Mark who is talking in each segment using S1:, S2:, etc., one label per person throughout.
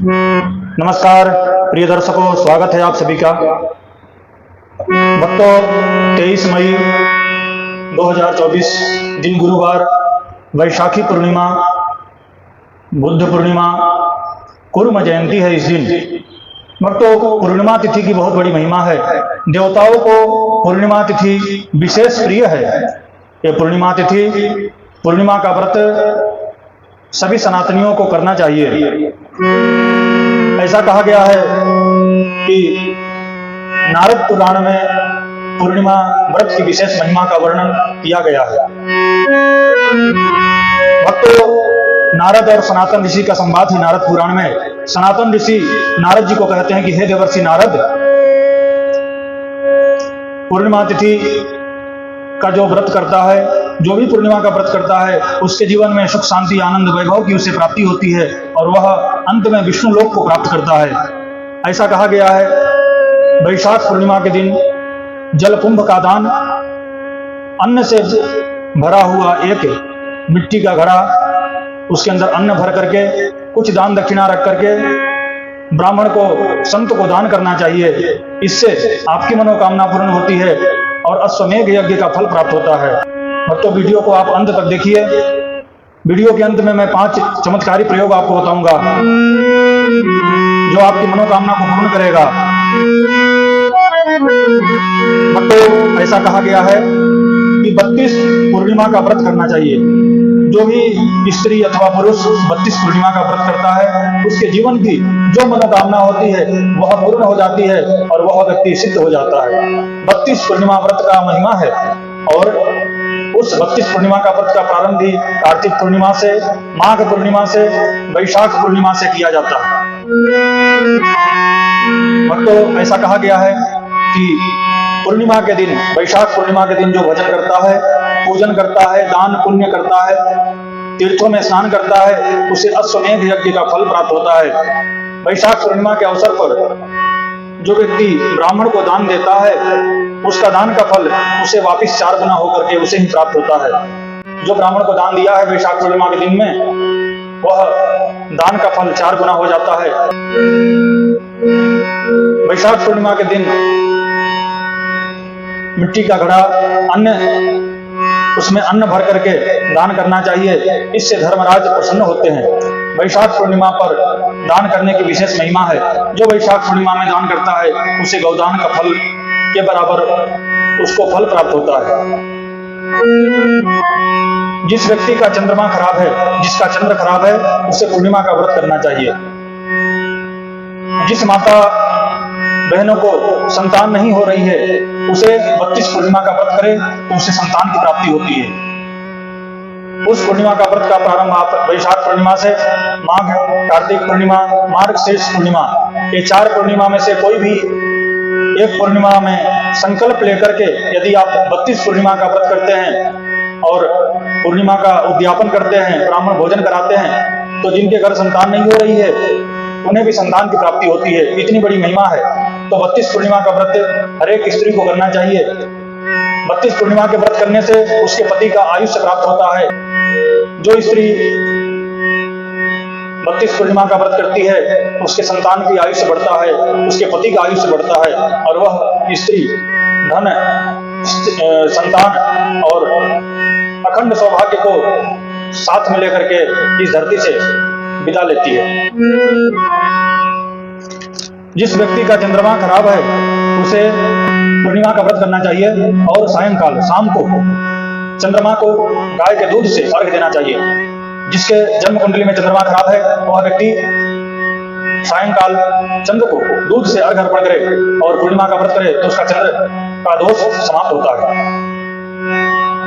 S1: नमस्कार प्रिय दर्शकों, स्वागत है आप सभी का। भक्तों, 23 मई 2024 दिन गुरुवार, वैशाखी पूर्णिमा, बुद्ध पूर्णिमा, कुर्म जयंती है। इस दिन भक्तों, पूर्णिमा तिथि की बहुत बड़ी महिमा है। देवताओं को पूर्णिमा तिथि विशेष प्रिय है। ये पूर्णिमा तिथि, पूर्णिमा का व्रत सभी सनातनियों को करना चाहिए। ऐसा कहा गया है कि नारद पुराण में पूर्णिमा व्रत की विशेष महिमा का वर्णन किया गया है। भक्तों, नारद और सनातन ऋषि का संवाद है नारद पुराण में। सनातन ऋषि नारद जी को कहते हैं कि हे देवर्षि नारद, पूर्णिमा तिथि का जो व्रत करता है, जो भी पूर्णिमा का व्रत करता है, उसके जीवन में सुख शांति आनंद वैभव की उसे प्राप्ति होती है और वह अंत में विष्णु लोक को प्राप्त करता है। ऐसा कहा गया है। वैशाख पूर्णिमा के दिन जल कुंभ का दान, अन्न से भरा हुआ एक मिट्टी का घड़ा, उसके अंदर अन्न भर करके कुछ दान दक्षिणा रख करके ब्राह्मण को, संत को दान करना चाहिए। इससे आपकी मनोकामना पूर्ण होती है और अश्वमेध यज्ञ का फल प्राप्त होता है। तो वीडियो को आप अंत तक देखिए। वीडियो के अंत में मैं 5 चमत्कारी प्रयोग आपको बताऊंगा जो आपकी मनोकामना को पूर्ण करेगा। तो ऐसा कहा गया है कि 32 पूर्णिमा का व्रत करना चाहिए। जो भी स्त्री अथवा पुरुष 32 पूर्णिमा का व्रत करता है, उसके जीवन की जो मनोकामना होती है वह पूर्ण हो जाती है और वह व्यक्ति सिद्ध हो जाता है। 32 पूर्णिमा व्रत का महिमा है और उस 32 पूर्णिमा का व्रत का प्रारंभ भी कार्तिक पूर्णिमा से, माघ पूर्णिमा से, वैशाख पूर्णिमा से किया जाता है। भक्तों, ऐसा कहा गया है कि पूर्णिमा के दिन, वैशाख पूर्णिमा के दिन जो भजन करता है, पूजन करता है, दान पुण्य करता है, तीर्थों में स्नान करता है, उसे अश्वमेध यज्ञ का फल प्राप्त होता है। वैशाख पूर्णिमा के अवसर पर जो व्यक्ति ब्राह्मण को दान देता है, उसका दान का फल उसे वापिस 4 गुना होकर के उसे ही प्राप्त होता है। जो ब्राह्मण को दान दिया है वैशाख पूर्णिमा के दिन में, वह दान का फल 4 गुना हो जाता है। वैशाख पूर्णिमा के दिन मिट्टी का घड़ा, अन्न, उसमें अन्न भर करके दान करना चाहिए। इससे धर्मराज प्रसन्न होते हैं। वैशाख पूर्णिमा पर दान करने की विशेष महिमा है। जो वैशाख पूर्णिमा में दान करता है, उसे गौदान का फल के बराबर उसको फल प्राप्त होता है। जिस व्यक्ति का चंद्रमा खराब है, जिसका चंद्र खराब है, उसे पूर्णिमा का व्रत करना चाहिए। जिस माता बहनों को संतान नहीं हो रही है, उसे 32 पूर्णिमा का व्रत करे तो उसे संतान की प्राप्ति होती है। उस पूर्णिमा का व्रत का प्रारंभ आप वैशाख पूर्णिमा से, माघ, कार्तिक पूर्णिमा, मार्गशीर्ष पूर्णिमा, ये 4 पूर्णिमा में से कोई भी एक पूर्णिमा में संकल्प लेकर के यदि आप 32 पूर्णिमा का व्रत करते हैं और पूर्णिमा का उद्यापन करते हैं, ब्राह्मण भोजन कराते हैं, तो जिनके घर संतान नहीं हो रही है उन्हें भी संतान की प्राप्ति होती है। इतनी बड़ी महिमा है। तो 32 पूर्णिमा का व्रत हर एक स्त्री को करना चाहिए। 32 पूर्णिमा के व्रत करने से उसके पति का आयुष्य प्राप्त होता है। जो स्त्री 32 पूर्णिमा का व्रत करती है, उसके संतान की आयुष्य बढ़ता है, उसके पति का आयुष्य बढ़ता है और वह स्त्री धन, संतान और अखंड सौभाग्य को साथ में लेकर के इस धरती से विदा लेती है। जिस व्यक्ति का चंद्रमा खराब है, उसे पूर्णिमा का व्रत करना चाहिए और सायंकाल, शाम को चंद्रमा को गाय के दूध से अर्घ देना चाहिए। जिसके जन्म कुंडली में चंद्रमा खराब है, वह व्यक्ति सायंकाल चंद्र को दूध से अर्घ अर्पण करे और पूर्णिमा का व्रत करे तो उसका चंद्र का दोष समाप्त होता है।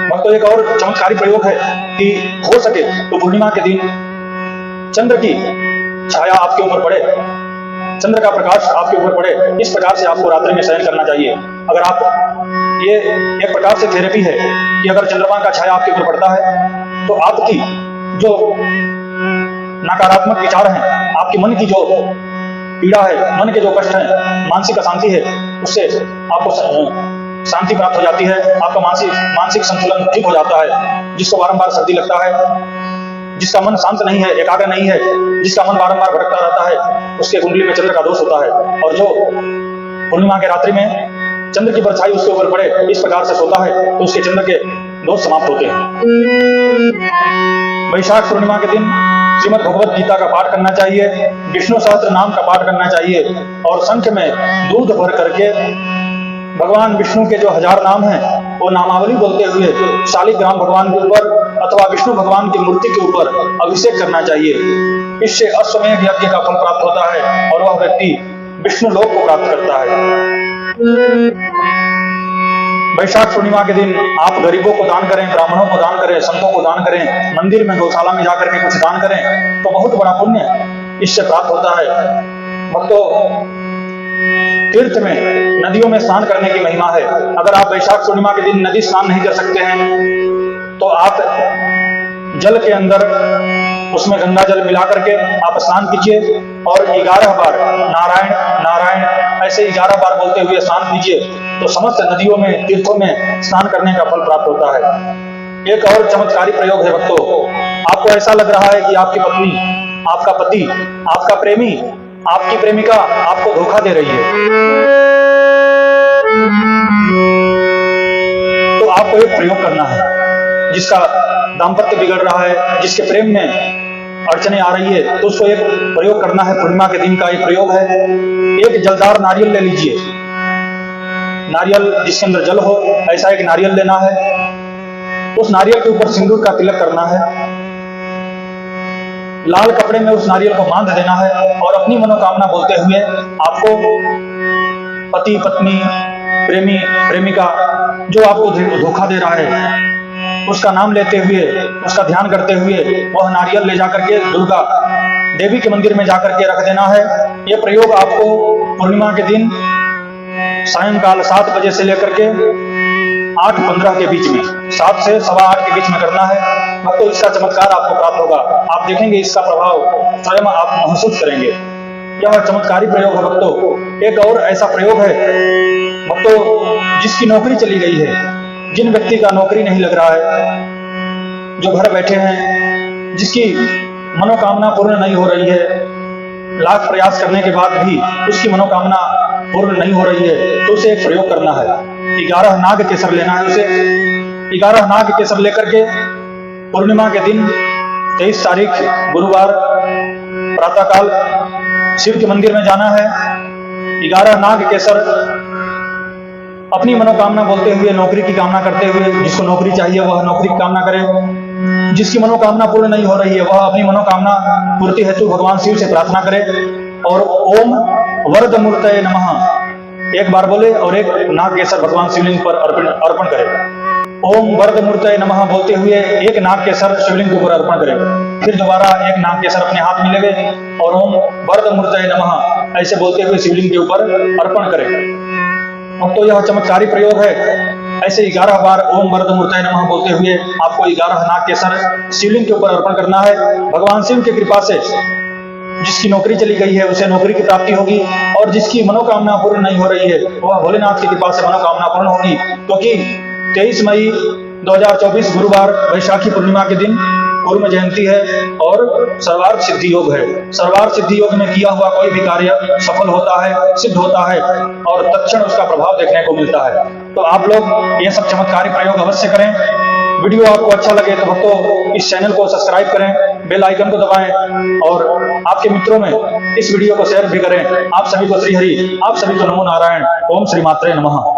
S1: भक्तों, एक और चमत्कारी प्रयोग है कि हो सके तो पूर्णिमा के दिन चंद्र की छाया आपके ऊपर पड़े, चंद्र का प्रकाश आपके ऊपर पड़े। इस प्रकार से आपको रात्रि में शयन करना चाहिए। अगर आप, ये एक प्रकार से थेरेपी है कि अगर चंद्रमा का छाया आपके ऊपर पड़ता है तो आपकी जो नकारात्मक विचार हैं, आपके मन की जो पीड़ा है, मन के जो कष्ट हैं, मानसिक अशांति है, उससे आपको शांति प्राप्त हो जाती है। आपका मानसिक संतुलन ठीक हो जाता है। जिसको बारंबार सर्दी लगता है, जिसका मन शांत नहीं है, एकाग्र नहीं है, जिसका मन बारंबार भटकता रहता है, उसके कुंडली में चंद्र का दोष होता है, और जो पूर्णिमा के रात्रि में चंद्र की परछाई उसके ऊपर पड़े इस प्रकार से सोता है तो उसके चंद्र के दोष समाप्त होते हैं। वैशाख पूर्णिमा के दिन श्रीमद् भगवत गीता का पाठ करना चाहिए, विष्णु सहस्त्र नाम का पाठ करना चाहिए, और शंख में दूध भर करके भगवान विष्णु के जो 1000 नाम हैं वो नामावली बोलते हुए शालिग्राम भगवान के ऊपर अथवा विष्णु भगवान की मूर्ति के ऊपर अभिषेक करना चाहिए। इससे अश्वमेध यज्ञ का फल प्राप्त होता है और वह व्यक्ति विष्णु लोक को प्राप्त करता है। वैशाख पूर्णिमा के दिन आप गरीबों को दान करें, ब्राह्मणों को दान करें, संतों को दान करें, मंदिर में गौशाला में जाकर के कुछ दान करें तो बहुत बड़ा पुण्य इससे प्राप्त होता है। भक्तों, तीर्थ में नदियों में स्नान करने की महिमा है। अगर आप वैशाख पूर्णिमा के दिन नदी स्नान नहीं कर सकते हैं तो आप जल के अंदर उसमें गंगा जल मिला करके आप स्नान कीजिए और 11 बार नारायण नारायण ऐसे 11 बार बोलते हुए स्नान कीजिए तो समस्त नदियों में तीर्थों में स्नान करने का फल प्राप्त होता है। एक और चमत्कारी प्रयोग है भक्तों, आपको ऐसा लग रहा है कि आपकी पत्नी, आपका पति, आपका प्रेमी, आपकी प्रेमिका आपको धोखा दे रही है, तो आपको एक प्रयोग करना है। जिसका दाम्पत्य बिगड़ रहा है, जिसके प्रेम में अड़चने आ रही है, तो उसको एक प्रयोग करना है। पूर्णिमा के दिन का एक प्रयोग है, एक जलदार नारियल ले लीजिए, नारियल जिसके अंदर जल हो ऐसा एक नारियल लेना है। उस नारियल के ऊपर सिंदूर का तिलक करना है, लाल कपड़े में उस नारियल को बांध देना है और अपनी मनोकामना बोलते हुए आपको पति, पत्नी, प्रेमी, प्रेमिका जो आपको धोखा दे रहा है उसका नाम लेते हुए, उसका ध्यान करते हुए वह नारियल ले जाकर के दुर्गा देवी के मंदिर में जाकर के रख देना है। यह प्रयोग आपको पूर्णिमा के दिन सायंकाल 7 बजे से लेकर के 8:15 के बीच में, 7 से 8:15 के बीच में करना है। तो इसका चमत्कार आपको प्राप्त होगा, आप देखेंगे इसका प्रभाव स्वयं आप महसूस करेंगे। यह चमत्कारी प्रयोग है भक्तों। एक और ऐसा प्रयोग है भक्तों, जिसकी नौकरी चली गई है, जिन व्यक्ति का नौकरी नहीं लग रहा है, जो घर बैठे हैं, जिसकी मनोकामना पूर्ण नहीं हो रही है, लाख प्रयास करने के बाद भी उसकी मनोकामना पूर्ण नहीं हो रही है, तो उसे एक प्रयोग करना है। 11 नाग केसर लेना है उसे। 11 नाग केसर लेकर के पूर्णिमा के दिन 23 तारीख गुरुवार प्रातःकाल शिव के मंदिर में जाना है। 11 नाग केसर अपनी मनोकामना बोलते हुए, नौकरी की कामना करते हुए, जिसको नौकरी चाहिए वह नौकरी की कामना करे, जिसकी मनोकामना पूर्ण नहीं हो रही है वह अपनी मनोकामना पूर्ति हेतु भगवान शिव से प्रार्थना करे और ओम वरद मूर्तये नमः एक बार बोले और एक नाग केसर भगवान शिवलिंग पर अर्पण करे। ओम वरद मूर्तये नमः बोलते हुए एक नाग केसर शिवलिंग के ऊपर अर्पण करे, फिर दोबारा एक नाग केसर अपने हाथ में लेवे और ओम वरद मूर्तये नमः ऐसे बोलते हुए शिवलिंग के ऊपर अर्पण करे। तो यह चमत्कारी प्रयोग है। ऐसे 11 बार ओम वरद मूर्तये नमः बोलते हुए आपको 11 नाग केसर शिवलिंग के ऊपर अर्पण करना है। भगवान शिव की कृपा से जिसकी नौकरी चली गई है उसे नौकरी की प्राप्ति होगी और जिसकी मनोकामना पूर्ण नहीं हो रही है वह भोलेनाथ की कृपा से मनोकामना पूर्ण होगी, क्योंकि 23 मई 2024 गुरुवार वैशाखी पूर्णिमा के दिन कूर्म जयंती है और सर्वार्थ सिद्धि योग है। सर्वार्थ सिद्धि योग में किया हुआ कोई भी कार्य सफल होता है, सिद्ध होता है और तत्क्षण उसका प्रभाव देखने को मिलता है। तो आप लोग ये सब चमत्कारी प्रयोग अवश्य करें। वीडियो आपको अच्छा लगे तो भक्तों इस चैनल को सब्सक्राइब करें, बेल आइकन को दबाएं और आपके मित्रों में इस वीडियो को शेयर भी करें। आप सभी को श्री हरि, आप सभी को नमो नारायण। ओम श्री मात्रे नमः।